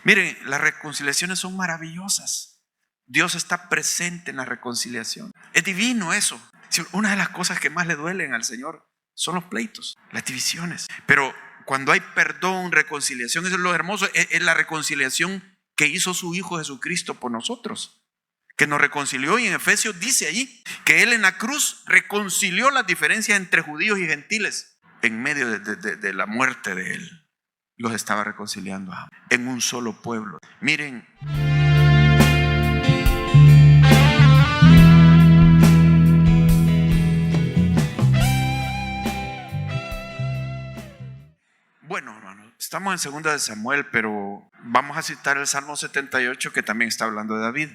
Miren, las reconciliaciones son maravillosas. Dios está presente en la reconciliación. Es divino eso. Una de las cosas que más le duelen al Señor son los pleitos, las divisiones. Pero cuando hay perdón, reconciliación, eso es lo hermoso, es la reconciliación que hizo su Hijo Jesucristo por nosotros, que nos reconcilió. Y en Efesios dice allí que Él en la cruz reconcilió las diferencias entre judíos y gentiles en medio de la muerte de Él. Los estaba reconciliando en un solo pueblo. Miren, bueno, hermano, estamos en 2 de Samuel, pero vamos a citar el Salmo 78, que también está hablando de David.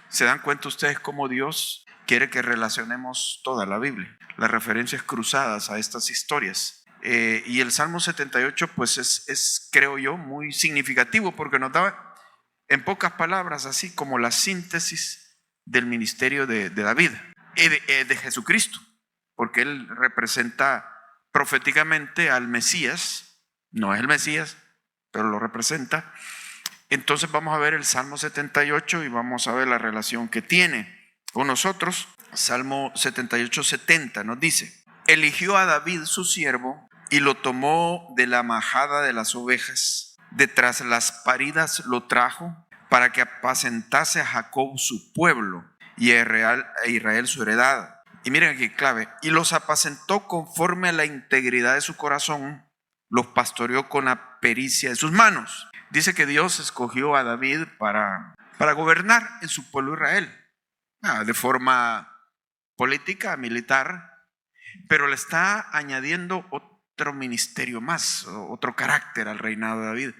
¿Se dan cuenta ustedes cómo Dios quiere que relacionemos toda la Biblia? Las referencias cruzadas a estas historias. Y el Salmo 78 pues es, creo yo, muy significativo, porque nos da en pocas palabras así como la síntesis del ministerio de David, de Jesucristo, porque él representa proféticamente al Mesías. No es el Mesías, pero lo representa. Entonces vamos a ver el Salmo 78 y vamos a ver la relación que tiene con nosotros. Salmo 78, 70 nos dice: eligió a David su siervo y lo tomó de la majada de las ovejas, de tras las paridas lo trajo, para que apacentase a Jacob su pueblo y a Israel su heredad. Y miren aquí clave: y los apacentó conforme a la integridad de su corazón, los pastoreó con la pericia de sus manos. Dice que Dios escogió a David para gobernar en su pueblo Israel, de forma política, militar, pero le está añadiendo otro ministerio más, otro carácter al reinado de David.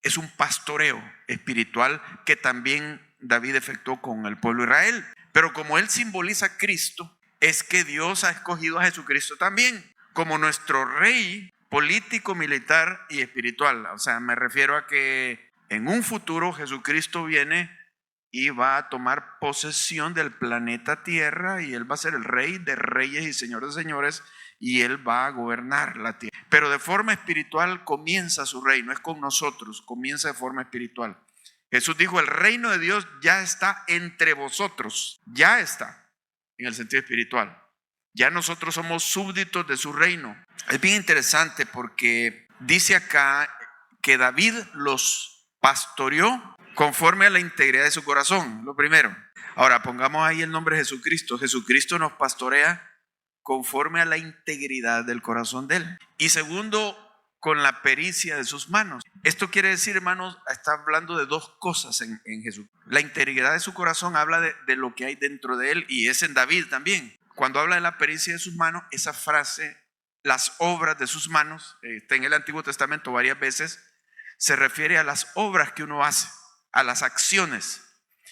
Es un pastoreo espiritual que también David efectuó con el pueblo de Israel. Pero como él simboliza a Cristo, es que Dios ha escogido a Jesucristo también como nuestro rey político, militar y espiritual. O sea, me refiero a que en un futuro Jesucristo viene y va a tomar posesión del planeta Tierra, y Él va a ser el Rey de reyes y Señor de señores, y Él va a gobernar la tierra. Pero de forma espiritual comienza su reino, es con nosotros, comienza de forma espiritual. Jesús dijo: el reino de Dios ya está entre vosotros, ya está en el sentido espiritual. Ya nosotros somos súbditos de su reino. Es bien interesante porque dice acá que David los pastoreó conforme a la integridad de su corazón, lo primero. Ahora pongamos ahí el nombre de Jesucristo. Jesucristo nos pastorea conforme a la integridad del corazón de Él. Y segundo, con la pericia de sus manos. Esto quiere decir, hermanos, está hablando de dos cosas en Jesús. La integridad de su corazón habla de lo que hay dentro de Él, y es en David también. Cuando habla de la pericia de sus manos, esa frase, las obras de sus manos, está en el Antiguo Testamento varias veces, se refiere a las obras que uno hace, a las acciones.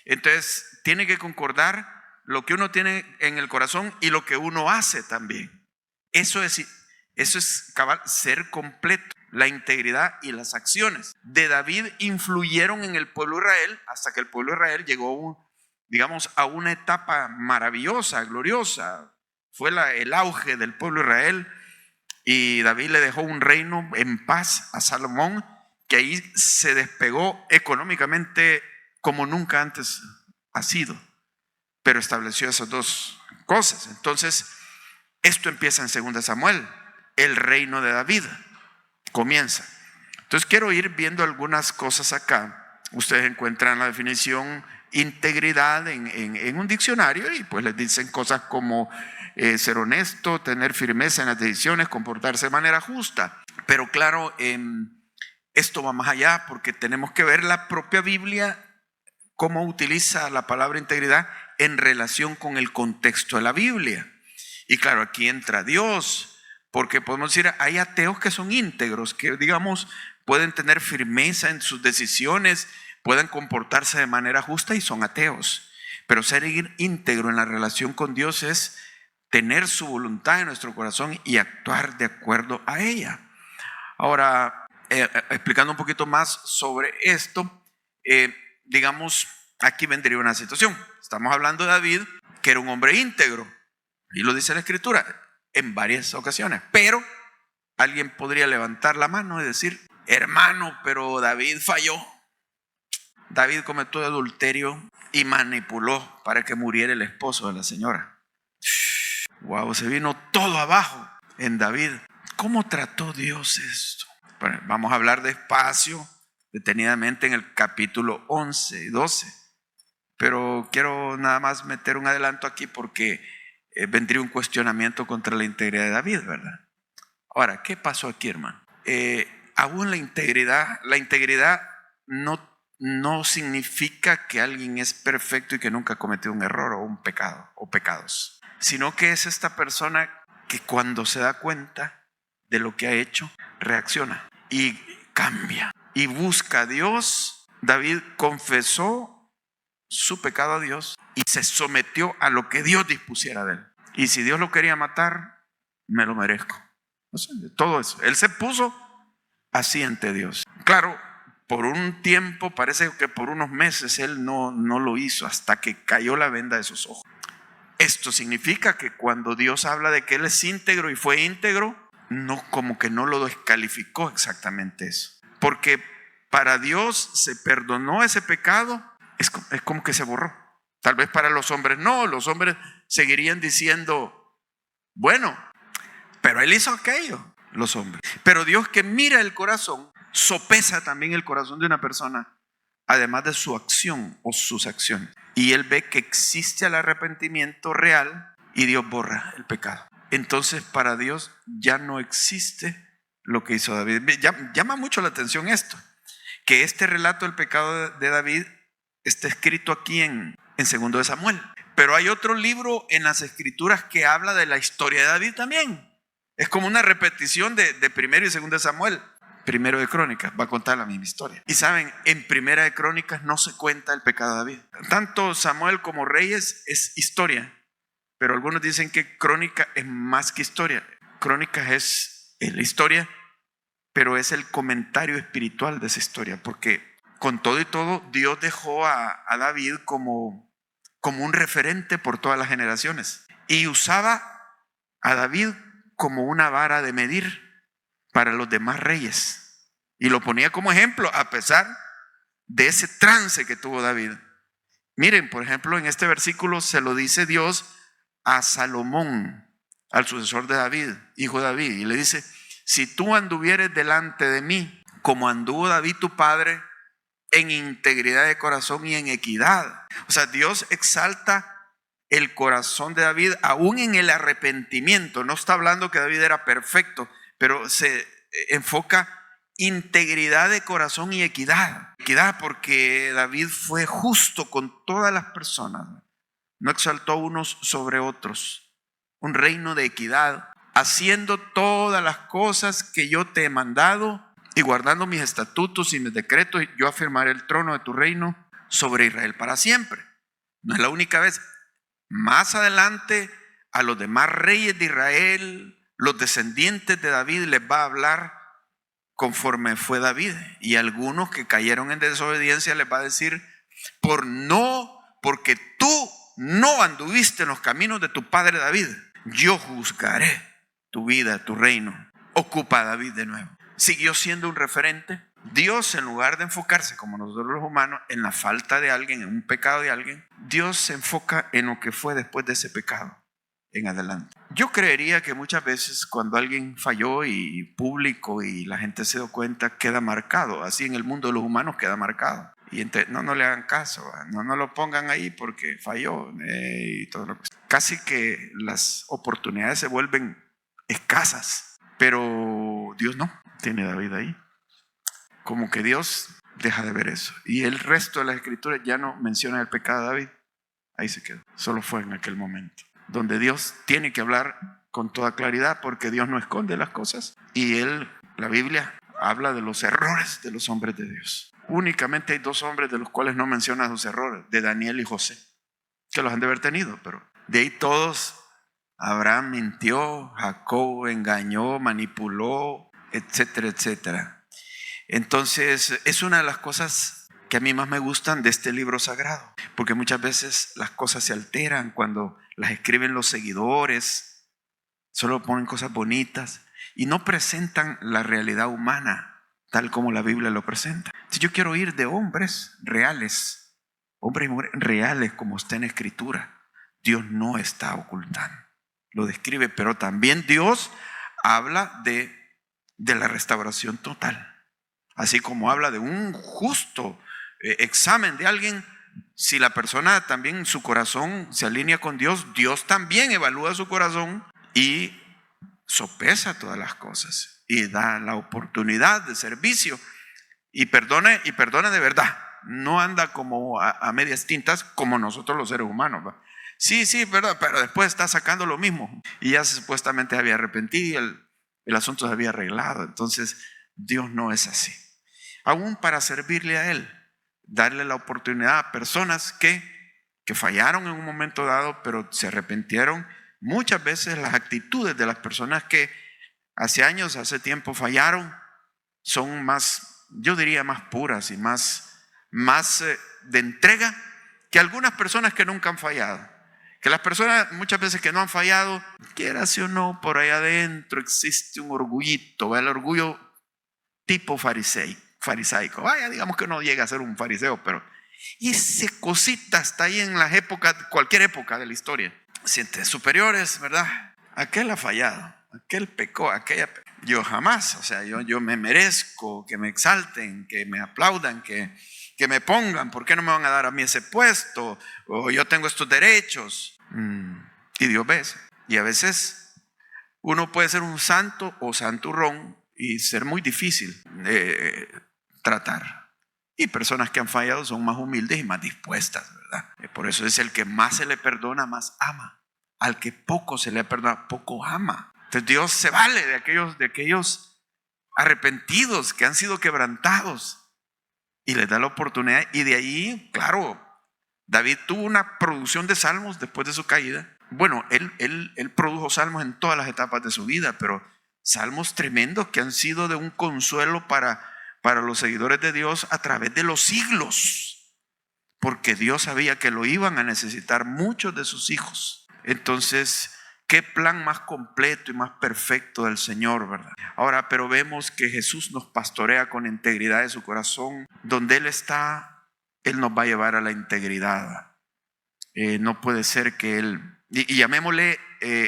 Entonces tiene que concordar lo que uno tiene en el corazón y lo que uno hace también. Eso es cabal, ser completo. La integridad y las acciones de David influyeron en el pueblo de Israel hasta que el pueblo de Israel llegó, digamos, a una etapa maravillosa, gloriosa. Fue el auge del pueblo de Israel, y David le dejó un reino en paz a Salomón, que ahí se despegó económicamente como nunca antes ha sido, pero estableció esas dos cosas. Entonces esto empieza en 2 de Samuel. El reino de David comienza. Entonces quiero ir viendo algunas cosas acá. Ustedes encuentran la definición integridad en un diccionario, y pues les dicen cosas como ser honesto, tener firmeza en las decisiones, comportarse de manera justa. Pero claro, esto va más allá, porque tenemos que ver la propia Biblia cómo utiliza la palabra integridad en relación con el contexto de la Biblia. Y claro, aquí entra Dios, porque podemos decir, hay ateos que son íntegros, que digamos pueden tener firmeza en sus decisiones, pueden comportarse de manera justa y son ateos. Pero ser íntegro en la relación con Dios es tener su voluntad en nuestro corazón y actuar de acuerdo a ella. Ahora, explicando un poquito más sobre esto, digamos, aquí vendría una situación. Estamos hablando de David, que era un hombre íntegro, y lo dice la Escritura en varias ocasiones. Pero alguien podría levantar la mano y decir: hermano, pero David falló. David cometió adulterio y manipuló para que muriera el esposo de la señora. Wow, se vino todo abajo en David. ¿Cómo trató Dios esto? Bueno, vamos a hablar despacio, detenidamente en el capítulo 11 y 12. Pero quiero nada más meter un adelanto aquí porque vendría un cuestionamiento contra la integridad de David, ¿verdad? Ahora, ¿qué pasó aquí, hermano? Aún la integridad no significa que alguien es perfecto y que nunca cometió un error o un pecado o pecados, sino que es esta persona que cuando se da cuenta de lo que ha hecho, reacciona y cambia y busca a Dios. David confesó su pecado a Dios y se sometió a lo que Dios dispusiera de él. Y si Dios lo quería matar, me lo merezco. O sea, todo eso. Él se puso así ante Dios. Claro, por un tiempo, parece que por unos meses él no lo hizo hasta que cayó la venda de sus ojos. Esto significa que cuando Dios habla de que él es íntegro y fue íntegro, no, como que no lo descalificó exactamente eso. Porque para Dios se perdonó ese pecado, es como que se borró. Tal vez para los hombres no, los hombres seguirían diciendo, bueno, pero él hizo aquello, los hombres. Pero Dios, que mira el corazón, sopesa también el corazón de una persona, además de su acción o sus acciones. Y él ve que existe el arrepentimiento real y Dios borra el pecado. Entonces para Dios ya no existe lo que hizo David. Llama mucho la atención esto, que este relato del pecado de David está escrito aquí en 2 de Samuel. Pero hay otro libro en las escrituras que habla de la historia de David también. Es como una repetición de 1 y 2 de Samuel. 1 de Crónicas va a contar la misma historia. Y saben, en 1 de Crónicas no se cuenta el pecado de David. Tanto Samuel como Reyes es historia. Pero algunos dicen que Crónica es más que historia. Crónicas es la historia, pero es el comentario espiritual de esa historia. Porque con todo y todo, Dios dejó a David como un referente por todas las generaciones. Y usaba a David como una vara de medir para los demás reyes. Y lo ponía como ejemplo a pesar de ese trance que tuvo David. Miren, por ejemplo, en este versículo se lo dice Dios a Salomón, al sucesor de David, hijo de David. Y le dice, si tú anduvieres delante de mí, como anduvo David tu padre, en integridad de corazón y en equidad. O sea, Dios exalta el corazón de David aún en el arrepentimiento. No está hablando que David era perfecto, pero se enfoca integridad de corazón y equidad. Equidad porque David fue justo con todas las personas. No exaltó a unos sobre otros. Un reino de equidad, haciendo todas las cosas que yo te he mandado y guardando mis estatutos y mis decretos, yo afirmaré el trono de tu reino sobre Israel para siempre. No es la única vez. Más adelante, a los demás reyes de Israel, los descendientes de David, les va a hablar conforme fue David. Y algunos que cayeron en desobediencia les va a decir, porque tú no anduviste en los caminos de tu padre David, yo juzgaré tu vida, tu reino. Ocupa a David de nuevo. Siguió siendo un referente. Dios, en lugar de enfocarse como nosotros los humanos en la falta de alguien, en un pecado de alguien, Dios se enfoca en lo que fue después de ese pecado en adelante. Yo creería que muchas veces cuando alguien falló y público y la gente se dio cuenta, queda marcado. Así en el mundo de los humanos queda marcado. Y no le hagan caso, no lo pongan ahí porque falló y todo lo que... Casi que las oportunidades se vuelven escasas, pero Dios no, tiene a David ahí. Como que Dios deja de ver eso. Y el resto de las escrituras ya no menciona el pecado de David. Ahí se quedó. Solo fue en aquel momento donde Dios tiene que hablar con toda claridad, porque Dios no esconde las cosas. Y la Biblia habla de los errores de los hombres de Dios. Únicamente hay 2 hombres de los cuales no menciona sus errores, de Daniel y José, que los han de haber tenido, pero de ahí todos, Abraham mintió, Jacob engañó, manipuló, etcétera, etcétera. Entonces, es una de las cosas que a mí más me gustan de este libro sagrado, porque muchas veces las cosas se alteran cuando las escriben los seguidores, solo ponen cosas bonitas y no presentan la realidad humana tal como la Biblia lo presenta. Si yo quiero oír de hombres reales, hombres y mujeres reales como está en Escritura, Dios no está ocultando. Lo describe, pero también Dios habla de la restauración total. Así como habla de un justo examen de alguien, si la persona también su corazón se alinea con Dios, Dios también evalúa su corazón y sopesa todas las cosas y da la oportunidad de servicio y perdona de verdad. No anda como a medias tintas como nosotros los seres humanos, ¿va? Sí, verdad, pero después está sacando lo mismo y ya supuestamente había arrepentido y el asunto se había arreglado. Entonces Dios no es así. Aún para servirle a Él, darle la oportunidad a personas que fallaron en un momento dado, pero se arrepintieron. Muchas veces las actitudes de las personas que hace tiempo fallaron, son más, yo diría, más puras y más de entrega que algunas personas que nunca han fallado. Que las personas muchas veces que no han fallado, quieras o no, por ahí adentro existe un orgullito, el orgullo tipo farisaico. Vaya, digamos que no llega a ser un fariseo, pero esa cosita está ahí en las épocas, cualquier época de la historia. Sientes superiores, ¿verdad? Aquel ha fallado, aquel pecó, aquella pecó. Yo jamás, o sea, yo me merezco que me exalten, que me aplaudan, que me pongan. ¿Por qué no me van a dar a mí ese puesto? O yo tengo estos derechos. Y Dios ve eso. Y a veces uno puede ser un santo o santurrón y ser muy difícil de tratar. Y personas que han fallado son más humildes y más dispuestas, ¿verdad? Por eso es el que más se le perdona, más ama. Al que poco se le perdona, poco ama. Entonces Dios se vale de aquellos arrepentidos que han sido quebrantados y les da la oportunidad. Y de ahí, claro, David tuvo una producción de salmos después de su caída. Bueno, él produjo salmos en todas las etapas de su vida, pero salmos tremendos que han sido de un consuelo para los seguidores de Dios a través de los siglos, porque Dios sabía que lo iban a necesitar muchos de sus hijos. Entonces, qué plan más completo y más perfecto del Señor, ¿verdad? Ahora, pero vemos que Jesús nos pastorea con integridad de su corazón. Donde Él está, Él nos va a llevar a la integridad. No puede ser que Él, y llamémosle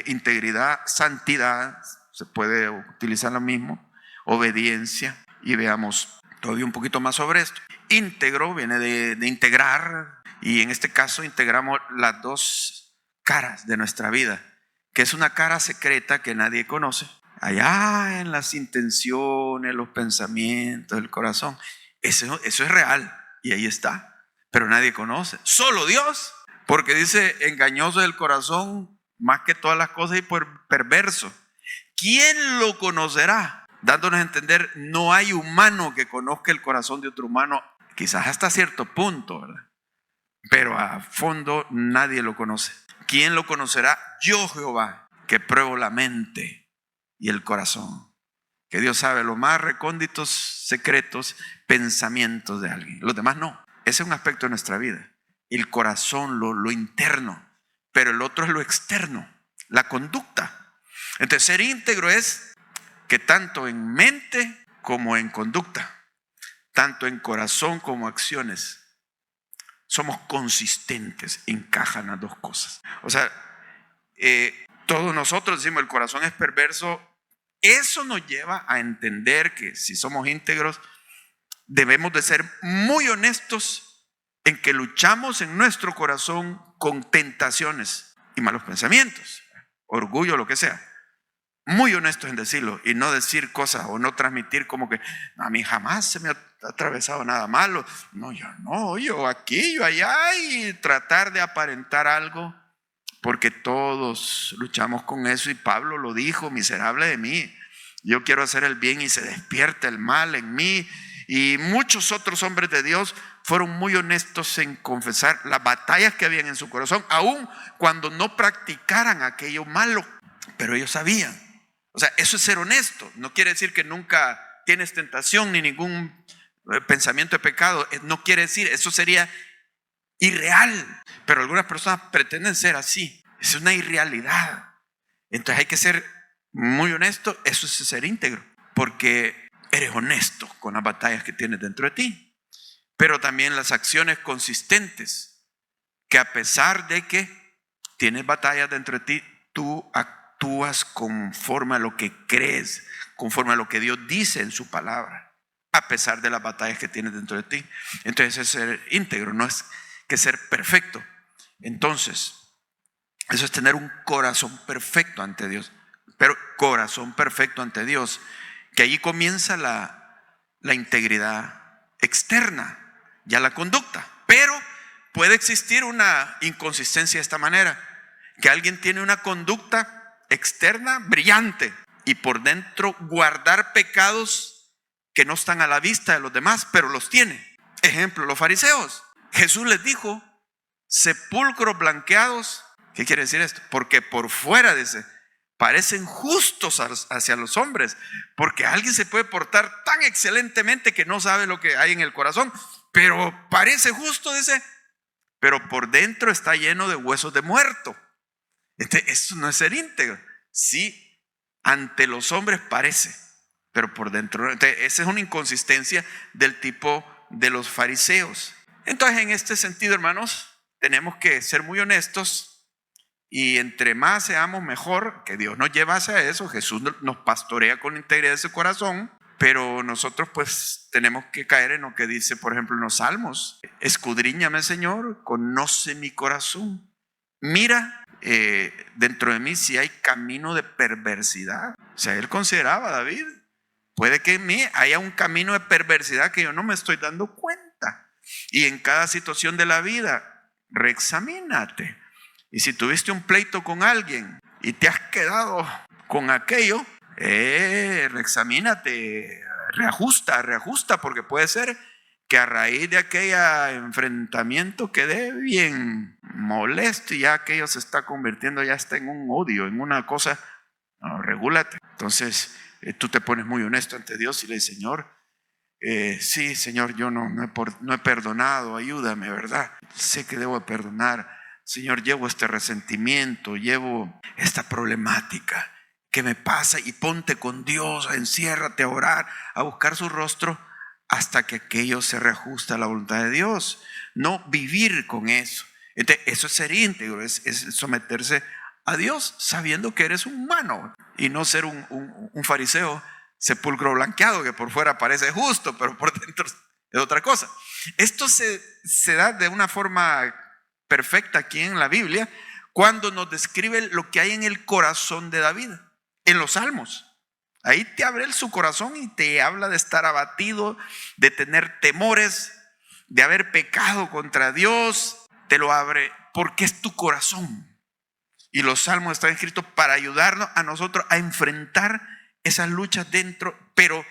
integridad, santidad, se puede utilizar lo mismo, obediencia, y veamos todavía un poquito más sobre esto. Íntegro viene de integrar, y en este caso integramos las dos caras de nuestra vida, que es una cara secreta que nadie conoce, allá en las intenciones, los pensamientos, el corazón. Eso es real y ahí está, pero nadie conoce, solo Dios, porque dice: engañoso es el corazón más que todas las cosas y perverso. ¿Quién lo conocerá? Dándonos a entender, no hay humano que conozca el corazón de otro humano, quizás hasta cierto punto, ¿verdad? Pero a fondo nadie lo conoce. ¿Quién lo conocerá? Yo, Jehová, que pruebo la mente y el corazón. Que Dios sabe los más recónditos, secretos, pensamientos de alguien. Los demás no. Ese es un aspecto de nuestra vida. El corazón, lo interno. Pero el otro es lo externo, la conducta. Entonces, ser íntegro es que tanto en mente como en conducta, tanto en corazón como acciones, somos consistentes, encajan las dos cosas. O sea, todos nosotros decimos el corazón es perverso. Eso nos lleva a entender que si somos íntegros, debemos de ser muy honestos en que luchamos en nuestro corazón con tentaciones y malos pensamientos, orgullo, lo que sea. Muy honestos en decirlo y no decir cosas o no transmitir como que a mí jamás se me ha atravesado nada malo. No, yo aquí, yo allá, y tratar de aparentar algo, porque todos luchamos con eso y Pablo lo dijo: miserable de mí, yo quiero hacer el bien y se despierta el mal en mí. Y muchos otros hombres de Dios fueron muy honestos en confesar las batallas que habían en su corazón, aun cuando no practicaran aquello malo, pero ellos sabían. O sea, eso es ser honesto. No quiere decir que nunca tienes tentación ni ningún pensamiento de pecado. No quiere decir, eso sería irreal. Pero algunas personas pretenden ser así. Es una irrealidad. Entonces hay que ser muy honesto. Eso es ser íntegro. Porque eres honesto con las batallas que tienes dentro de ti, pero también las acciones consistentes, que a pesar de que tienes batallas dentro de ti, tú actúas conforme a lo que crees, conforme a lo que Dios dice en su palabra, a pesar de las batallas que tienes dentro de ti. Entonces es ser íntegro, no es que ser perfecto. Entonces, eso es tener un corazón perfecto ante Dios, pero corazón perfecto ante Dios, que allí comienza la integridad externa, ya la conducta. Pero puede existir una inconsistencia de esta manera, que alguien tiene una conducta externa brillante y por dentro guardar pecados que no están a la vista de los demás, pero los tiene. Ejemplo, los fariseos. Jesús les dijo, sepulcros blanqueados. ¿Qué quiere decir esto? Porque por fuera, dice, parecen justos hacia los hombres, porque alguien se puede portar tan excelentemente que no sabe lo que hay en el corazón, pero parece justo, dice, pero por dentro está lleno de huesos de muerto. Esto no es ser íntegro. Sí, ante los hombres parece, pero por dentro. Esa es una inconsistencia del tipo de los fariseos. Entonces, en este sentido, hermanos, tenemos que ser muy honestos. Y entre más seamos mejor, que Dios nos lleva hacia eso. Jesús nos pastorea con integridad de su corazón, pero nosotros pues tenemos que caer en lo que dice, por ejemplo, en los Salmos. Escudriñame, Señor, conoce mi corazón. Mira dentro de mí si hay camino de perversidad. O sea, él consideraba, David, puede que en mí haya un camino de perversidad que yo no me estoy dando cuenta. Y en cada situación de la vida, reexamínate. Y si tuviste un pleito con alguien y te has quedado con aquello, reexamínate, reajusta, porque puede ser que a raíz de aquel enfrentamiento quede bien molesto y ya aquello se está convirtiendo, ya está en un odio, en una cosa. No, regúlate. Entonces tú te pones muy honesto ante Dios y le dices, Señor, sí, Señor, yo no he perdonado, ayúdame, ¿verdad? Sé que debo perdonar. Señor, llevo este resentimiento, llevo esta problemática. ¿Qué me pasa? Y ponte con Dios, enciérrate a orar, a buscar su rostro hasta que aquello se reajuste a la voluntad de Dios. No vivir con eso. Entonces, eso es ser íntegro, es someterse a Dios sabiendo que eres un humano y no ser un fariseo sepulcro blanqueado que por fuera parece justo, pero por dentro es otra cosa. Esto se da de una forma perfecta aquí en la Biblia cuando nos describe lo que hay en el corazón de David, en los Salmos. Ahí te abre él su corazón y te habla de estar abatido, de tener temores, de haber pecado contra Dios. Te lo abre porque es tu corazón. Y los Salmos están escritos para ayudarnos a nosotros a enfrentar esas luchas dentro, pero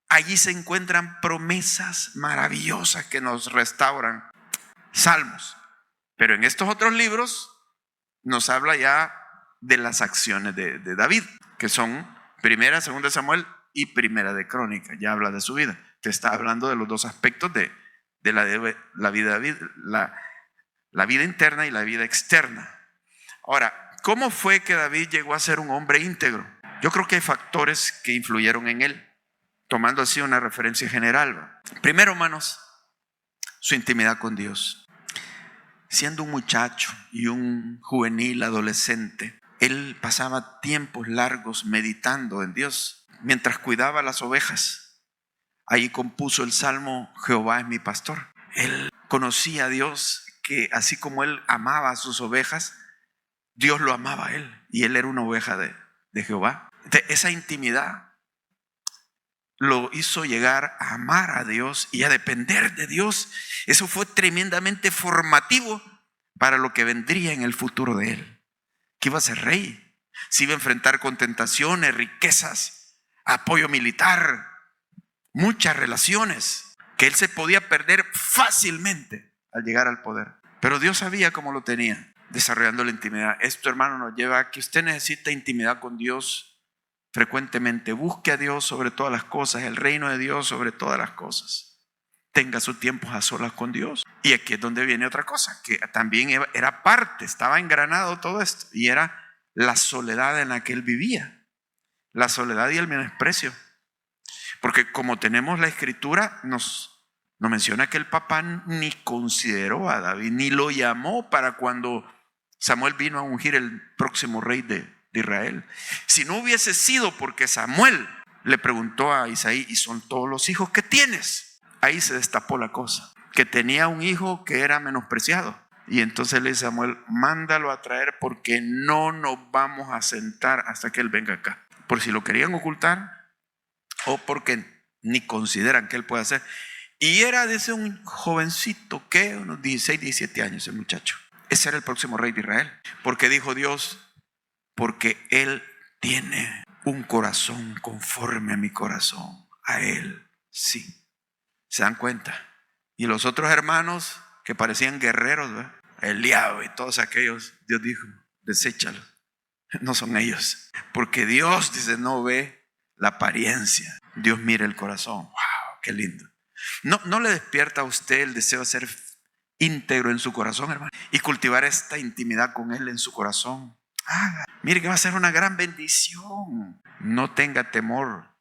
allí se encuentran promesas maravillosas que nos restauran. Salmos. Pero en estos otros libros nos habla ya de las acciones de David, que son Primera, Segunda de Samuel y Primera de Crónicas. Ya habla de su vida. Te está hablando de los dos aspectos de la vida de David, la vida interna y la vida externa. Ahora, ¿cómo fue que David llegó a ser un hombre íntegro? Yo creo que hay factores que influyeron en él, tomando así una referencia general. Primero, hermanos, su intimidad con Dios. Siendo un muchacho y un juvenil adolescente, él pasaba tiempos largos meditando en Dios mientras cuidaba las ovejas. Ahí compuso el salmo Jehová es mi pastor. Él conocía a Dios, que así como él amaba a sus ovejas, Dios lo amaba a él y él era una oveja de Jehová. Entonces, esa intimidad lo hizo llegar a amar a Dios y a depender de Dios. Eso fue tremendamente formativo para lo que vendría en el futuro de él, que iba a ser rey, se iba a enfrentar con tentaciones, riquezas, apoyo militar, muchas relaciones, que él se podía perder fácilmente al llegar al poder. Pero Dios sabía cómo lo tenía, desarrollando la intimidad. Esto, hermano, nos lleva a que usted necesita intimidad con Dios frecuentemente. Busque a Dios sobre todas las cosas, el reino de Dios sobre todas las cosas. Tenga sus tiempos a solas con Dios. Y aquí es donde viene otra cosa, que también era parte, estaba engranado todo esto, y era la soledad en la que él vivía, la soledad y el menosprecio. Porque como tenemos la escritura, nos menciona que el papá ni consideró a David, ni lo llamó para cuando Samuel vino a ungir el próximo rey de Israel. Si no hubiese sido porque Samuel le preguntó a Isaí, ¿y son todos los hijos que tienes? Ahí se destapó la cosa, que tenía un hijo que era menospreciado. Y entonces le dice a Samuel, mándalo a traer porque no nos vamos a sentar hasta que él venga acá. Por si lo querían ocultar o porque ni consideran que él puede hacer. Y era de ese un jovencito, que unos 16, 17 años el muchacho. Ese era el próximo rey de Israel. Porque dijo Dios, porque él tiene un corazón conforme a mi corazón. A él, sí. ¿Se dan cuenta? Y los otros hermanos que parecían guerreros, ¿verdad? Eliab y todos aquellos, Dios dijo, deséchalos. No son ellos. Porque Dios, dice, no ve la apariencia. Dios mira el corazón. ¡Wow! ¡Qué lindo! ¿No le despierta a usted el deseo de ser íntegro en su corazón, hermano? Y cultivar esta intimidad con Él en su corazón. Mire que va a ser una gran bendición. No tenga temor.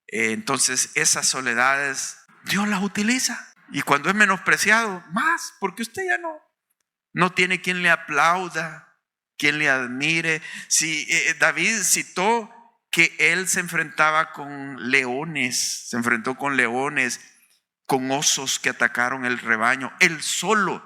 Entonces esas soledades Dios las utiliza. Y cuando es menospreciado, más, porque usted ya no tiene quien le aplauda, quien le admire. Si David citó que él se enfrentaba con leones, se enfrentó con leones, con osos que atacaron el rebaño, él solo.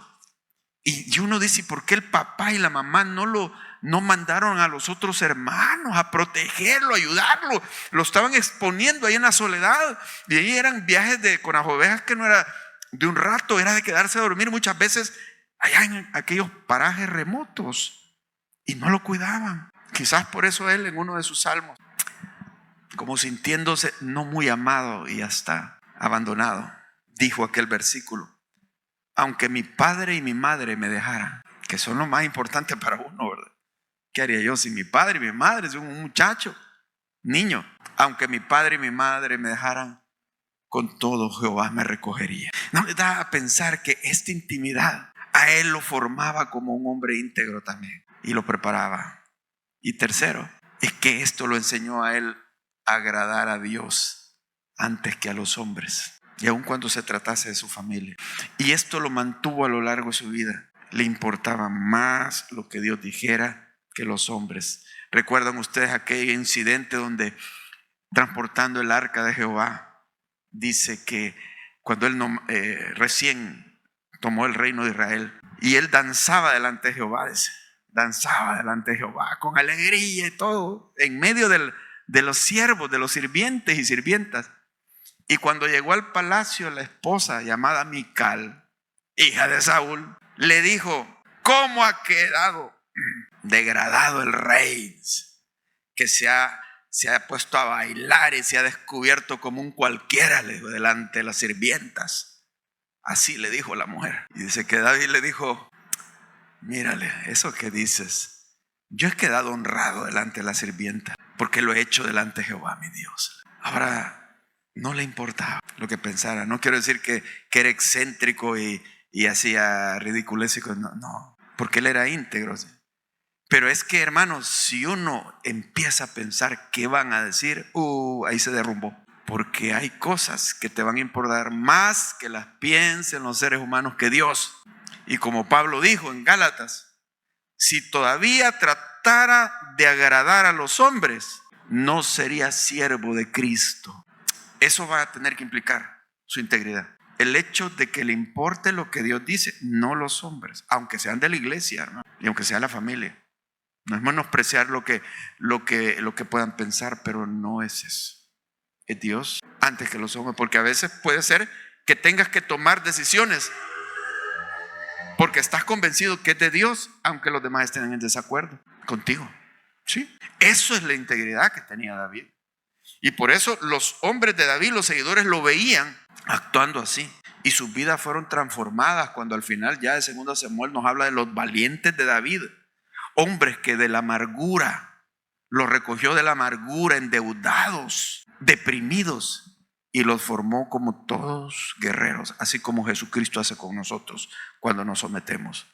Y uno dice, ¿por qué el papá y la mamá no mandaron a los otros hermanos a protegerlo, a ayudarlo? Lo estaban exponiendo ahí en la soledad. Y ahí eran viajes con las ovejas que no era de un rato, era de quedarse a dormir muchas veces allá en aquellos parajes remotos. Y no lo cuidaban. Quizás por eso él en uno de sus salmos, como sintiéndose no muy amado y hasta abandonado, dijo aquel versículo: aunque mi padre y mi madre me dejaran, que son lo más importante para uno, ¿verdad? ¿Qué haría yo si mi padre y mi madre son un muchacho, niño? Aunque mi padre y mi madre me dejaran, con todo Jehová me recogería. No me da a pensar que esta intimidad a él lo formaba como un hombre íntegro también y lo preparaba. Y tercero, es que esto lo enseñó a él a agradar a Dios antes que a los hombres, y aun cuando se tratase de su familia. Y esto lo mantuvo a lo largo de su vida. Le importaba más lo que Dios dijera que los hombres. ¿Recuerdan ustedes aquel incidente donde, transportando el arca de Jehová, dice que cuando él recién tomó el reino de Israel, y él danzaba delante de Jehová, danzaba delante de Jehová con alegría y todo, en medio de los siervos, de los sirvientes y sirvientas? Y cuando llegó al palacio, la esposa llamada Mical, hija de Saúl, le dijo: ¿cómo ha quedado degradado el rey, que se ha puesto a bailar y se ha descubierto como un cualquiera delante de las sirvientas? Así le dijo la mujer. Y dice que David le dijo: mírale, eso que dices, yo he quedado honrado delante de la sirvienta, porque lo he hecho delante de Jehová mi Dios. Ahora, no le importaba lo que pensara. No quiero decir que era excéntrico y hacía ridiculeces. No, porque él era íntegro. Pero es que, hermanos, si uno empieza a pensar qué van a decir, ahí se derrumbó. Porque hay cosas que te van a importar más que las piensen los seres humanos que Dios. Y como Pablo dijo en Gálatas, si todavía tratara de agradar a los hombres, no sería siervo de Cristo. Eso va a tener que implicar su integridad. El hecho de que le importe lo que Dios dice, no los hombres, aunque sean de la iglesia, hermano, y aunque sea la familia. No es menospreciar lo que puedan pensar, pero no es eso. Es Dios antes que los hombres, porque a veces puede ser que tengas que tomar decisiones porque estás convencido que es de Dios, aunque los demás estén en desacuerdo contigo. ¿Sí? Eso es la integridad que tenía David. Y por eso los hombres de David, los seguidores, lo veían actuando así. Y sus vidas fueron transformadas cuando al final ya de 2 Samuel nos habla de los valientes de David. Hombres que de la amargura, los recogió de la amargura, endeudados, deprimidos, y los formó como todos guerreros, así como Jesucristo hace con nosotros cuando nos sometemos.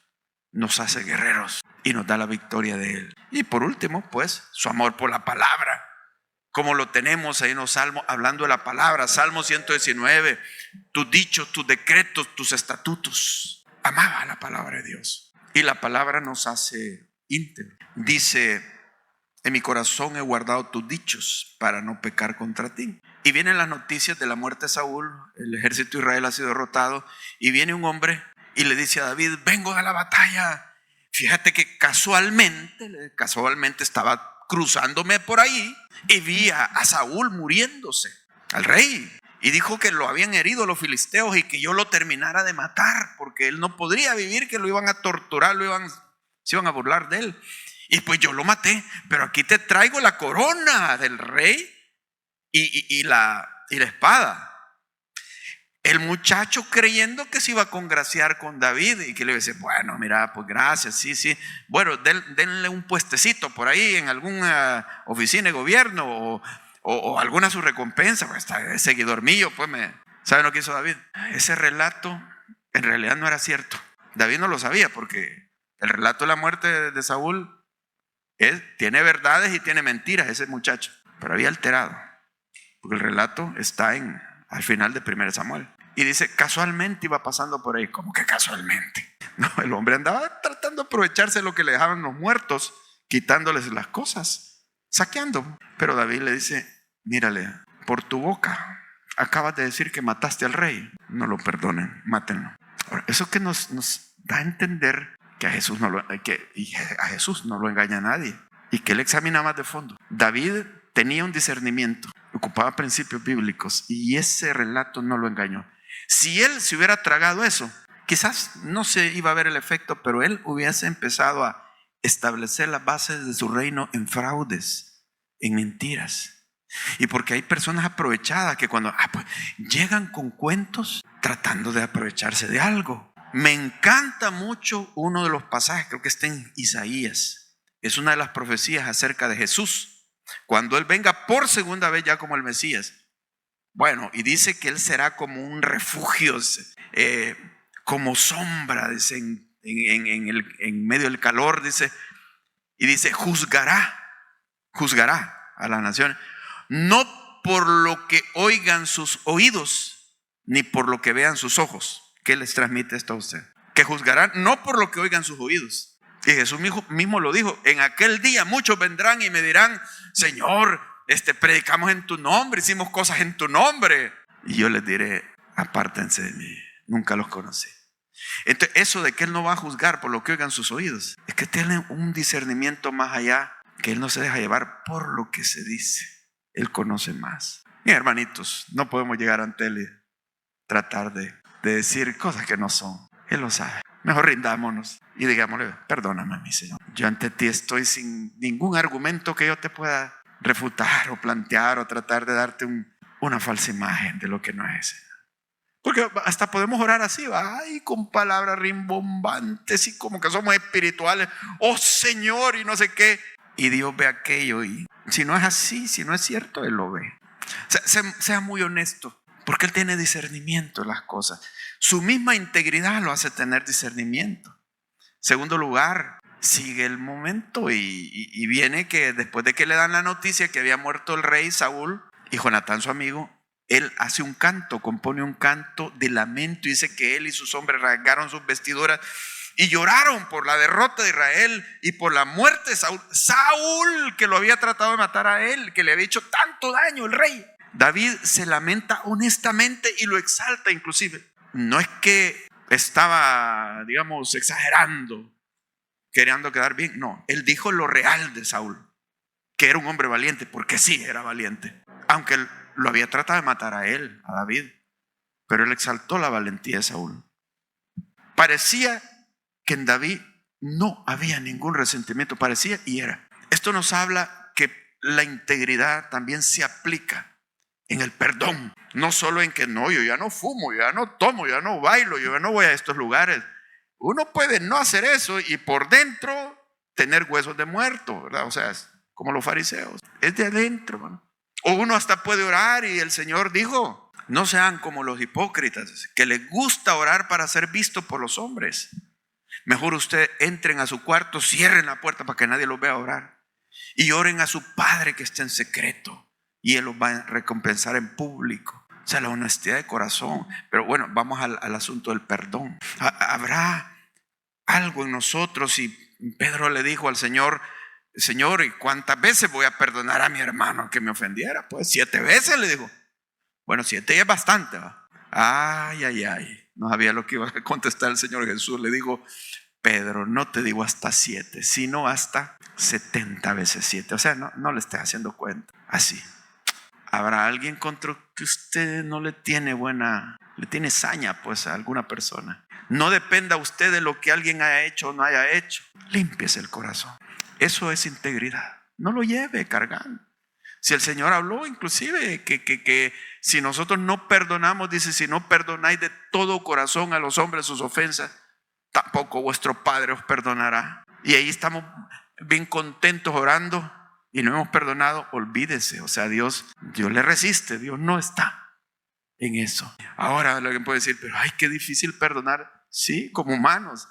Nos hace guerreros y nos da la victoria de Él. Y por último, pues, su amor por la palabra. como lo tenemos ahí en los salmos, hablando de la palabra. Salmo 119, tus dichos, tus decretos, tus estatutos. Amaba la palabra de Dios. Y la palabra nos hace íntegros. Dice, en mi corazón he guardado tus dichos para no pecar contra ti. Y vienen las noticias de la muerte de Saúl. El ejército de Israel ha sido derrotado. Y viene un hombre y le dice a David, vengo de la batalla. Fíjate que casualmente estaba cruzándome por ahí y vi a Saúl muriéndose, al rey. Y dijo que lo habían herido los filisteos y que yo lo terminara de matar, porque él no podría vivir, que lo iban a torturar, se iban a burlar de él. Y pues yo lo maté, pero aquí te traigo la corona del rey y la espada. El muchacho, creyendo que se iba a congraciar con David y que le dice, bueno, mira, pues gracias, sí. Bueno, denle un puestecito por ahí en alguna oficina de gobierno o alguna su recompensa, pues está es seguidor mío, pues ¿saben lo que hizo David? Ese relato en realidad no era cierto. David no lo sabía, porque el relato de la muerte de Saúl tiene verdades y tiene mentiras, ese muchacho, pero había alterado, porque el relato está al final de 1 Samuel. Y dice, casualmente iba pasando por ahí. ¿Cómo que casualmente? No, el hombre andaba tratando de aprovecharse de lo que le dejaban los muertos, quitándoles las cosas, saqueando. Pero David le dice, mírale, por tu boca acabas de decir que mataste al rey. No lo perdonen, mátenlo. Ahora, eso que nos da a entender que a Jesús no lo engaña a nadie y que él examina más de fondo. David tenía un discernimiento, ocupaba principios bíblicos y ese relato no lo engañó. Si él se hubiera tragado eso, quizás no se iba a ver el efecto, pero él hubiese empezado a establecer las bases de su reino en fraudes, en mentiras. Y porque hay personas aprovechadas que cuando pues, llegan con cuentos tratando de aprovecharse de algo. Me encanta mucho uno de los pasajes, creo que está en Isaías. Es una de las profecías acerca de Jesús, cuando Él venga por segunda vez ya como el Mesías. Bueno, y dice que Él será como un refugio, como sombra, dice, en medio del calor, dice. Y dice, juzgará a las naciones, no por lo que oigan sus oídos, ni por lo que vean sus ojos. ¿Qué les transmite esto a usted? Que juzgarán no por lo que oigan sus oídos. Y Jesús mismo lo dijo, en aquel día muchos vendrán y me dirán, Señor, predicamos en tu nombre, hicimos cosas en tu nombre. Y yo les diré, apártense de mí, nunca los conocí. Entonces, eso de que Él no va a juzgar por lo que oigan sus oídos, es que tiene un discernimiento más allá, que Él no se deja llevar por lo que se dice. Él conoce más. Mis hermanitos, no podemos llegar ante Él y tratar de decir cosas que no son. Él lo sabe. Mejor rindámonos y digámosle, perdóname, mi Señor. Yo ante ti estoy sin ningún argumento que yo te pueda refutar o plantear o tratar de darte una falsa imagen de lo que no es. Porque hasta podemos orar así, ay, con palabras rimbombantes y como que somos espirituales. Oh Señor, y no sé qué. Y Dios ve aquello y si no es así, si no es cierto, Él lo ve. Sea muy honesto, porque Él tiene discernimiento de las cosas. Su misma integridad lo hace tener discernimiento. Segundo lugar, sigue el momento y viene que después de que le dan la noticia que había muerto el rey Saúl y Jonatán su amigo, él hace un canto, compone un canto de lamento y dice que él y sus hombres rasgaron sus vestiduras y lloraron por la derrota de Israel y por la muerte de Saúl. Saúl, que lo había tratado de matar a él, que le había hecho tanto daño el rey. David se lamenta honestamente y lo exalta inclusive. No es que estaba, digamos, exagerando, queriendo quedar bien. No, él dijo lo real de Saúl, que era un hombre valiente, porque sí era valiente. Aunque él lo había tratado de matar a él, a David, pero él exaltó la valentía de Saúl. Parecía que en David no había ningún resentimiento, parecía y era. Esto nos habla que la integridad también se aplica en el perdón, no solo en que no, yo ya no fumo, yo ya no tomo, yo ya no bailo, yo ya no voy a estos lugares. Uno puede no hacer eso y por dentro tener huesos de muerto, ¿verdad? O sea, es como los fariseos, es de adentro, ¿verdad? O uno hasta puede orar y el Señor dijo, no sean como los hipócritas, que les gusta orar para ser visto por los hombres. Mejor ustedes entren a su cuarto, cierren la puerta para que nadie los vea orar y oren a su Padre que está en secreto. y Él los va a recompensar en público. O sea, la honestidad de corazón. Pero bueno, vamos al asunto del perdón. Habrá algo en nosotros, y Pedro le dijo al Señor: Señor, ¿y cuántas veces voy a perdonar a mi hermano que me ofendiera? Pues 7 veces, le dijo. Bueno, 7 ya es bastante, ¿va? Ay. No sabía lo que iba a contestar el Señor Jesús. Le digo: Pedro, no te digo hasta 7, sino hasta 70 veces 7. O sea, no le estés haciendo cuenta. Así. ¿Habrá alguien contra que usted no le tiene saña, pues, a alguna persona? No dependa usted de lo que alguien haya hecho o no haya hecho. Límpiese el corazón. Eso es integridad. No lo lleve cargando. Si el Señor habló inclusive que si nosotros no perdonamos, dice: si no perdonáis de todo corazón a los hombres sus ofensas, tampoco vuestro Padre os perdonará. Y ahí estamos bien contentos orando y no hemos perdonado. Olvídese. O sea, Dios le resiste. Dios no está en eso. Ahora alguien puede decir: pero ay, qué difícil perdonar. Sí, como humanos.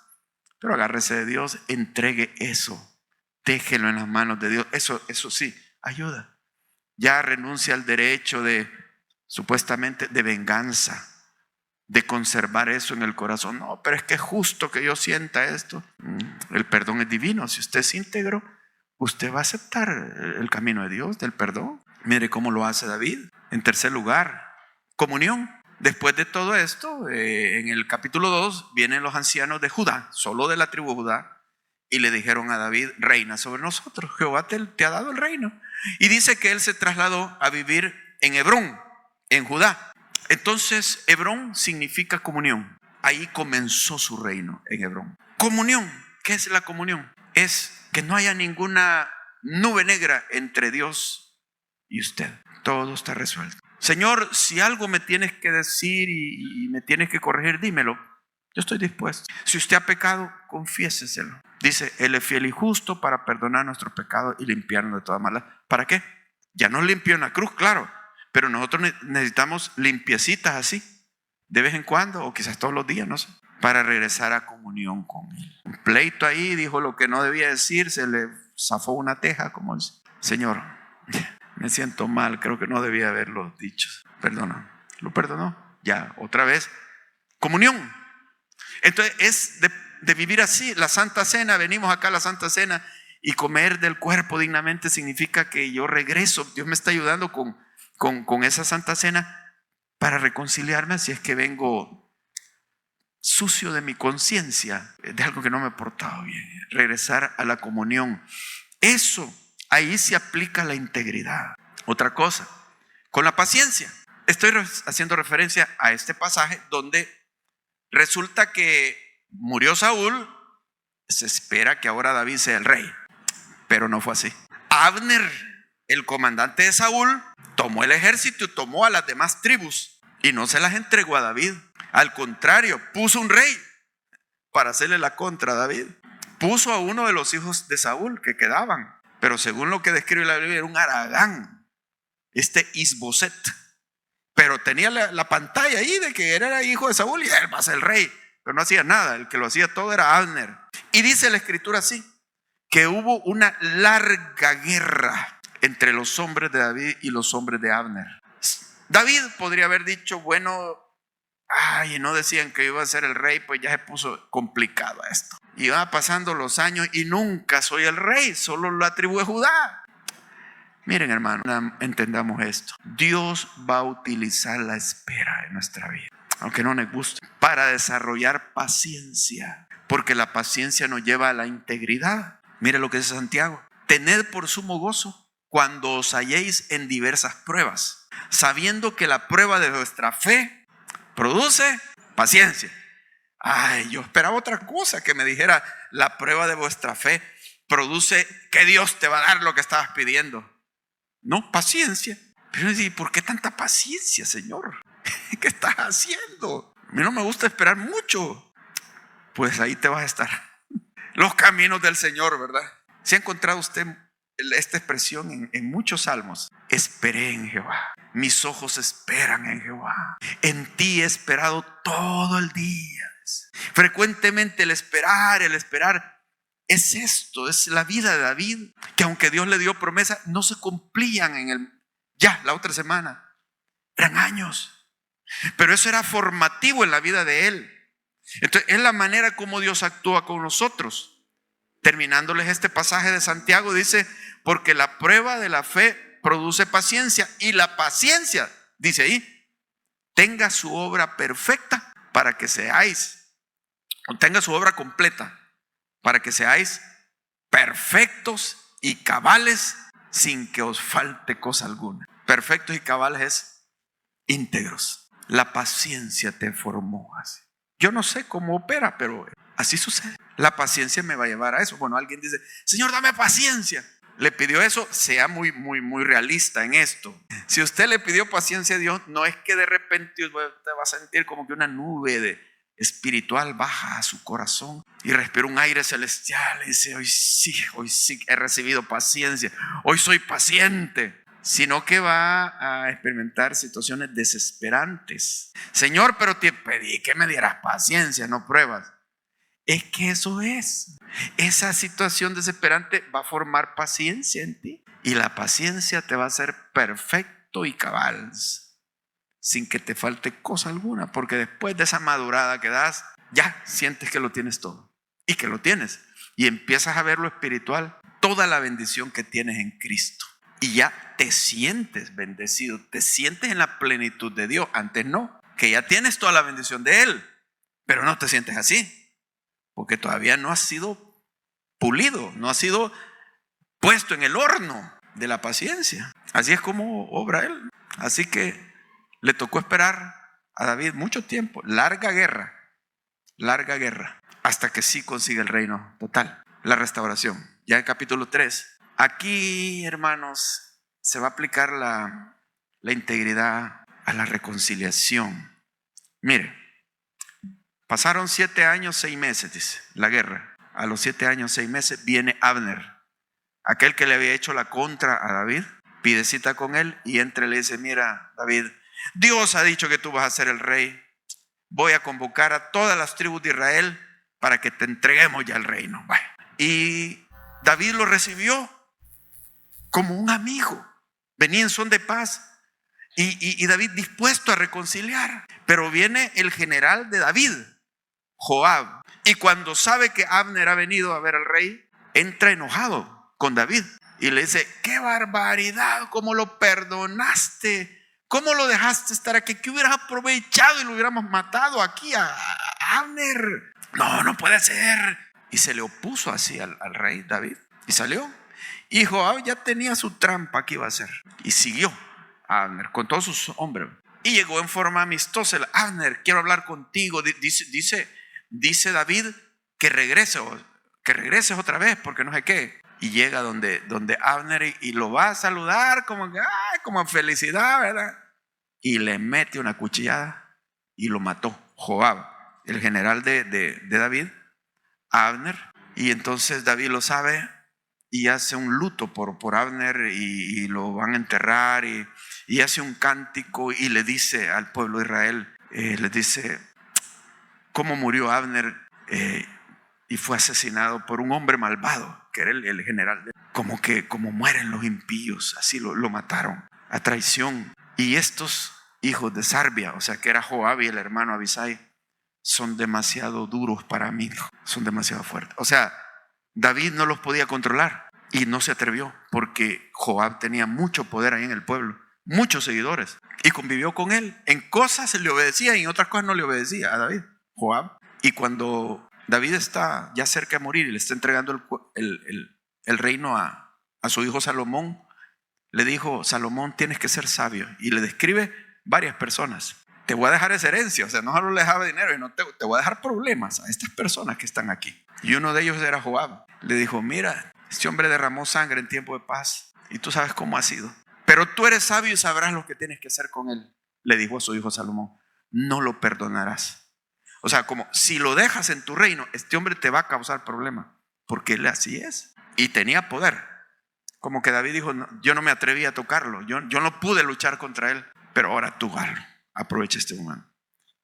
Pero agárrese de Dios, entregue eso, déjelo en las manos de Dios. Eso sí, ayuda. Ya renuncia al derecho supuestamente de venganza, de conservar eso en el corazón. No, pero es que es justo que yo sienta esto. El perdón es divino. Si usted es íntegro, usted va a aceptar el camino de Dios, del perdón. Mire cómo lo hace David. En tercer lugar, comunión. Después de todo esto, en el capítulo 2 vienen los ancianos de Judá, solo de la tribu de Judá, y le dijeron a David: reina sobre nosotros, Jehová te ha dado el reino. Y dice que él se trasladó a vivir en Hebrón, en Judá. Entonces Hebrón significa comunión. Ahí comenzó su reino, en Hebrón. Comunión. ¿Qué es la comunión? Es que no haya ninguna nube negra entre Dios y usted. Todo está resuelto. Señor, si algo me tienes que decir y me tienes que corregir, dímelo. Yo estoy dispuesto. Si usted ha pecado, confiéseselo. Dice: Él es fiel y justo para perdonar nuestros pecados y limpiarnos de toda maldad. ¿Para qué? Ya nos limpió en la cruz, claro. Pero nosotros necesitamos limpiecitas así, de vez en cuando, o quizás todos los días, no sé, para regresar a comunión con Él. Un pleito ahí, dijo lo que no debía decir, se le zafó una teja, como dice: Señor, me siento mal, creo que no debía haberlo dicho. Perdona. ¿Lo perdonó? Ya, otra vez. Comunión. Entonces es de vivir así. La Santa Cena, venimos acá a la Santa Cena, y comer del cuerpo dignamente significa que yo regreso. Dios me está ayudando con esa Santa Cena para reconciliarme si es que vengo sucio de mi conciencia, de algo que no me he portado bien. Regresar a la comunión. Eso, ahí se aplica la integridad. Otra cosa, con la paciencia. Estoy haciendo referencia a este pasaje donde resulta que murió Saúl. Se espera que ahora David sea el rey, pero no fue así. Abner, el comandante de Saúl, tomó el ejército y tomó a las demás tribus y no se las entregó a David. Al contrario, puso un rey para hacerle la contra a David. Puso a uno de los hijos de Saúl que quedaban, pero según lo que describe la Biblia, era un haragán, Isboset. Pero tenía la pantalla ahí de que era hijo de Saúl y él va a ser el rey. Pero no hacía nada, el que lo hacía todo era Abner. Y dice la escritura así, que hubo una larga guerra entre los hombres de David y los hombres de Abner. David podría haber dicho: bueno, no decían que iba a ser el rey, pues ya se puso complicado esto. Y va pasando los años y nunca soy el rey, solo la tribu de Judá. Miren, hermano, entendamos esto. Dios va a utilizar la espera en nuestra vida, aunque no nos guste, para desarrollar paciencia, porque la paciencia nos lleva a la integridad. Mire lo que dice Santiago: tened por sumo gozo cuando os halléis en diversas pruebas, sabiendo que la prueba de vuestra fe produce paciencia. Yo esperaba otra cosa, que me dijera: la prueba de vuestra fe produce que Dios te va a dar lo que estabas pidiendo. No, paciencia. Pero ¿y por qué tanta paciencia, Señor? ¿Qué estás haciendo? A mí no me gusta esperar mucho. Pues ahí te vas a estar. Los caminos del Señor, ¿verdad? ¿Se ha encontrado usted esta expresión en muchos salmos? Esperé en Jehová. Mis ojos esperan en Jehová. En ti he esperado todo el día. Frecuentemente el esperar es esto, es la vida de David, que aunque Dios le dio promesas, no se cumplían ya, la otra semana. Eran años. Pero eso era formativo en la vida de él. Entonces, es la manera como Dios actúa con nosotros. Terminándoles este pasaje de Santiago, dice, porque la prueba de la fe produce paciencia, y la paciencia, dice ahí, tenga su obra perfecta para que seáis, o tenga su obra completa, para que seáis perfectos y cabales sin que os falte cosa alguna. Perfectos y cabales es íntegros. La paciencia te formó así. Yo no sé cómo opera, pero así sucede. La paciencia me va a llevar a eso. Bueno, alguien dice, Señor, dame paciencia. Le pidió eso, sea muy realista en esto. Si usted le pidió paciencia a Dios, no es que de repente usted va a sentir como que una nube espiritual baja a su corazón y respira un aire celestial y dice, hoy sí he recibido paciencia, hoy soy paciente. Sino que va a experimentar situaciones desesperantes. Señor, pero te pedí que me dieras paciencia, no pruebas. Es que eso es. Esa situación desesperante va a formar paciencia en ti. Y la paciencia te va a hacer perfecto y cabal, sin que te falte cosa alguna. Porque después de esa madurada que das, ya sientes que lo tienes todo. Y que lo tienes. Y empiezas a ver lo espiritual, toda la bendición que tienes en Cristo. Y ya te sientes bendecido, te sientes en la plenitud de Dios. Antes no, que ya tienes toda la bendición de Él, pero no te sientes así, porque todavía no has sido pulido, no has sido puesto en el horno de la paciencia. Así es como obra Él. Así que le tocó esperar a David mucho tiempo, larga guerra, hasta que sí consigue el reino total, la restauración. Ya en capítulo 3. Aquí, hermanos, se va a aplicar la integridad a la reconciliación. Mire, pasaron 7 años, 6 meses, dice, la guerra. A los 7 años, 6 meses, viene Abner, aquel que le había hecho la contra a David, pide cita con él y entra y le dice, mira, David, Dios ha dicho que tú vas a ser el rey. Voy a convocar a todas las tribus de Israel para que te entreguemos ya el reino. Bueno, y David lo recibió como un amigo, venía en son de paz y David dispuesto a reconciliar. Pero viene el general de David, Joab, y cuando sabe que Abner ha venido a ver al rey, entra enojado con David y le dice, qué barbaridad, cómo lo perdonaste, cómo lo dejaste estar aquí, que hubieras aprovechado y lo hubiéramos matado aquí a Abner. No puede ser. Y se le opuso así al rey David y salió. Y Joab ya tenía su trampa que iba a hacer. Y siguió a Abner con todos sus hombres. Y llegó en forma amistosa. Abner, quiero hablar contigo. Dice David que regreses otra vez porque no sé qué. Y llega donde Abner y lo va a saludar como felicidad, ¿verdad? Y le mete una cuchillada y lo mató. Joab, el general de David, Abner. Y entonces David lo sabe y hace un luto por Abner y lo van a enterrar y hace un cántico y le dice al pueblo de Israel, le dice cómo murió Abner y fue asesinado por un hombre malvado que era el general, como mueren los impíos, así lo mataron a traición. Y estos hijos de Sarbia, o sea que era Joab y el hermano Abisai, son demasiado duros para mí, son demasiado fuertes. O sea, David no los podía controlar y no se atrevió porque Joab tenía mucho poder ahí en el pueblo, muchos seguidores, y convivió con él. En cosas le obedecía y en otras cosas no le obedecía a David, Joab. Y cuando David está ya cerca de morir y le está entregando el reino a su hijo Salomón, le dijo, Salomón, tienes que ser sabio. Y le describe varias personas. Te voy a dejar esa herencia, o sea, no solo le dejaba dinero, sino te voy a dejar problemas a estas personas que están aquí. Y uno de ellos era Joab. Le dijo, mira, este hombre derramó sangre en tiempo de paz y tú sabes cómo ha sido. Pero tú eres sabio y sabrás lo que tienes que hacer con él. Le dijo a su hijo Salomón, no lo perdonarás. O sea, como si lo dejas en tu reino, este hombre te va a causar problemas, porque él así es. Y tenía poder. Como que David dijo, no, yo no me atreví a tocarlo, yo no pude luchar contra él, pero ahora tú aprovecha este momento.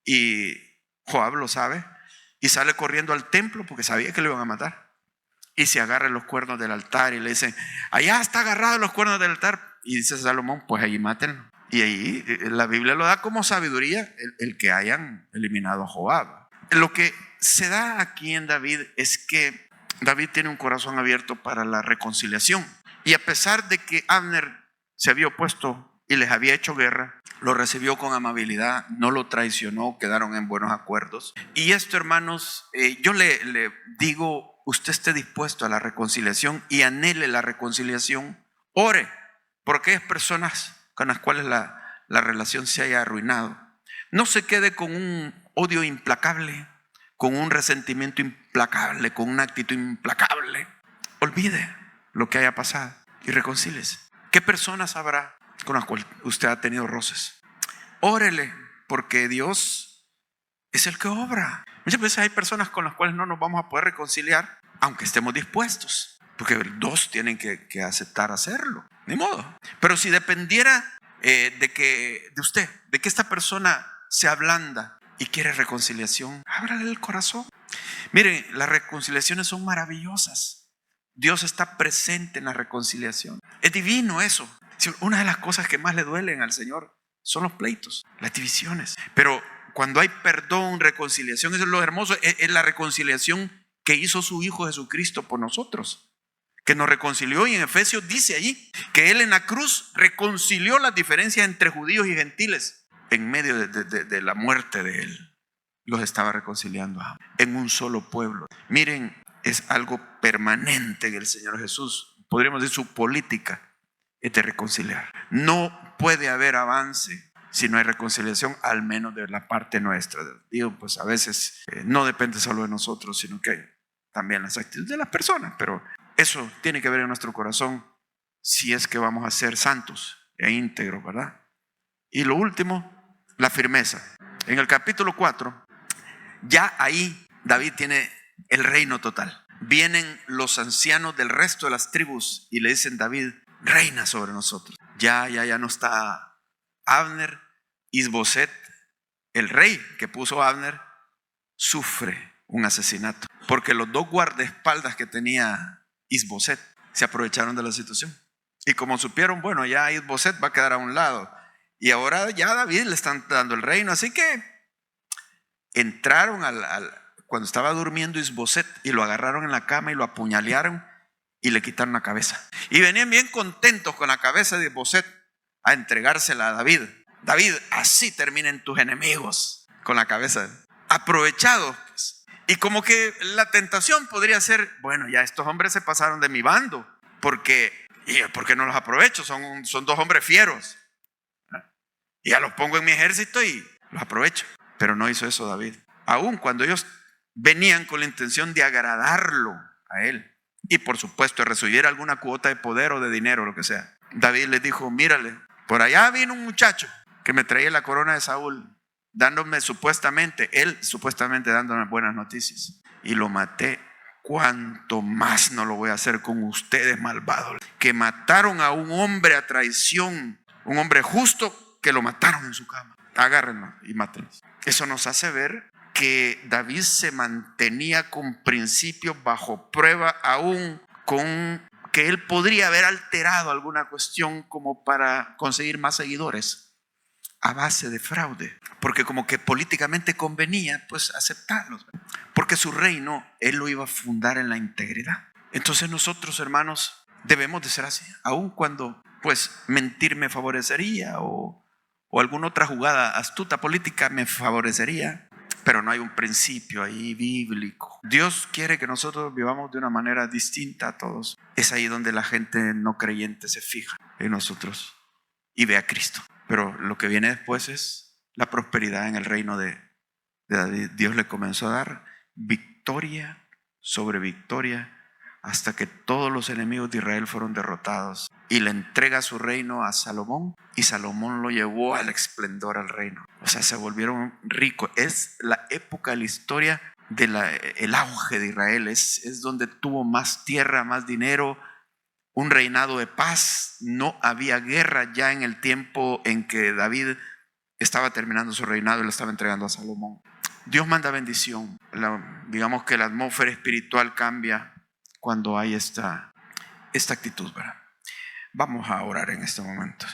Y Joab lo sabe y sale corriendo al templo porque sabía que lo iban a matar. Y se agarra los cuernos del altar y le dicen, allá está agarrado los cuernos del altar. Y dice Salomón, pues allí mátenlo. Y ahí la Biblia lo da como sabiduría el que hayan eliminado a Joab. Lo que se da aquí en David es que David tiene un corazón abierto para la reconciliación. Y a pesar de que Abner se había opuesto y les había hecho guerra, lo recibió con amabilidad, no lo traicionó, quedaron en buenos acuerdos. Y esto, hermanos, yo le digo, usted esté dispuesto a la reconciliación y anhele la reconciliación. Ore por aquellas personas con las cuales la relación se haya arruinado. No se quede con un odio implacable, con un resentimiento implacable, con una actitud implacable. Olvide lo que haya pasado y reconcíliese. ¿Qué personas habrá con las cuales usted ha tenido roces? Órele, porque Dios es el que obra. Muchas veces hay personas con las cuales no nos vamos a poder reconciliar, aunque estemos dispuestos, porque dos tienen que aceptar hacerlo, ni modo. Pero si dependiera de usted, de que esta persona se ablanda y quiere reconciliación, ábrale el corazón. Miren, las reconciliaciones son maravillosas. Dios está presente en la reconciliación. Es divino eso. Una de las cosas que más le duelen al Señor son los pleitos, las divisiones. Pero cuando hay perdón, reconciliación, eso es lo hermoso. Es la reconciliación que hizo su Hijo Jesucristo por nosotros, que nos reconcilió. Y en Efesios dice allí que Él en la cruz reconcilió las diferencias entre judíos y gentiles. En medio de la muerte de Él, los estaba reconciliando en un solo pueblo. Miren, es algo permanente en el Señor Jesús. Podríamos decir, su política es de reconciliar. No puede haber avance si no hay reconciliación, al menos de la parte nuestra. Digo, pues a veces no depende solo de nosotros, sino que también las actitudes de las personas. Pero eso tiene que ver en nuestro corazón si es que vamos a ser santos e íntegros, ¿verdad? Y lo último, la firmeza. En el capítulo 4, ya ahí David tiene el reino total. Vienen los ancianos del resto de las tribus y le dicen: David, reina sobre nosotros. Ya no está Abner. Isboset, el rey que puso a Abner, sufre un asesinato, porque los dos guardaespaldas que tenía Isboset se aprovecharon de la situación. Y como supieron, bueno, ya Isboset va a quedar a un lado, y ahora ya a David le están dando el reino. Así que entraron cuando estaba durmiendo Isboset, y lo agarraron en la cama y lo apuñalearon y le quitaron la cabeza. Y venían bien contentos con la cabeza de Isboset a entregársela a David. David, así terminen tus enemigos, con la cabeza. Aprovechados, pues. Y como que la tentación podría ser: bueno, ya estos hombres se pasaron de mi bando, porque no los aprovecho, son dos hombres fieros. Y ya los pongo en mi ejército y los aprovecho. Pero no hizo eso David. Aun cuando ellos venían con la intención de agradarlo a él, y por supuesto de recibir alguna cuota de poder o de dinero, lo que sea, David les dijo: mírale, por allá vino un muchacho que me traía la corona de Saúl, dándome él supuestamente dándome buenas noticias, y lo maté. Cuánto más no lo voy a hacer con ustedes, malvados, que mataron a un hombre a traición, un hombre justo, que lo mataron en su cama. Agárrenlo y mátenlo. Eso nos hace ver que David se mantenía con principios bajo prueba, aún con que él podría haber alterado alguna cuestión como para conseguir más seguidores a base de fraude, porque como que políticamente convenía pues aceptarlos, porque su reino él lo iba a fundar en la integridad. Entonces nosotros, hermanos, debemos de ser así, aun cuando pues mentir me favorecería o alguna otra jugada astuta política me favorecería, pero no hay un principio ahí bíblico. Dios quiere que nosotros vivamos de una manera distinta a todos. Es ahí donde la gente no creyente se fija en nosotros y ve a Cristo. Pero lo que viene después es la prosperidad en el reino de David. Dios le comenzó a dar victoria sobre victoria hasta que todos los enemigos de Israel fueron derrotados, y le entrega su reino a Salomón, y Salomón lo llevó al esplendor al reino. O sea, se volvieron ricos. Es la época de la historia del auge de Israel. Es donde tuvo más tierra, más dinero, un reinado de paz. No había guerra ya en el tiempo en que David estaba terminando su reinado y lo estaba entregando a Salomón. Dios manda bendición. Digamos que la atmósfera espiritual cambia cuando hay esta actitud, ¿verdad? Vamos a orar en este momento.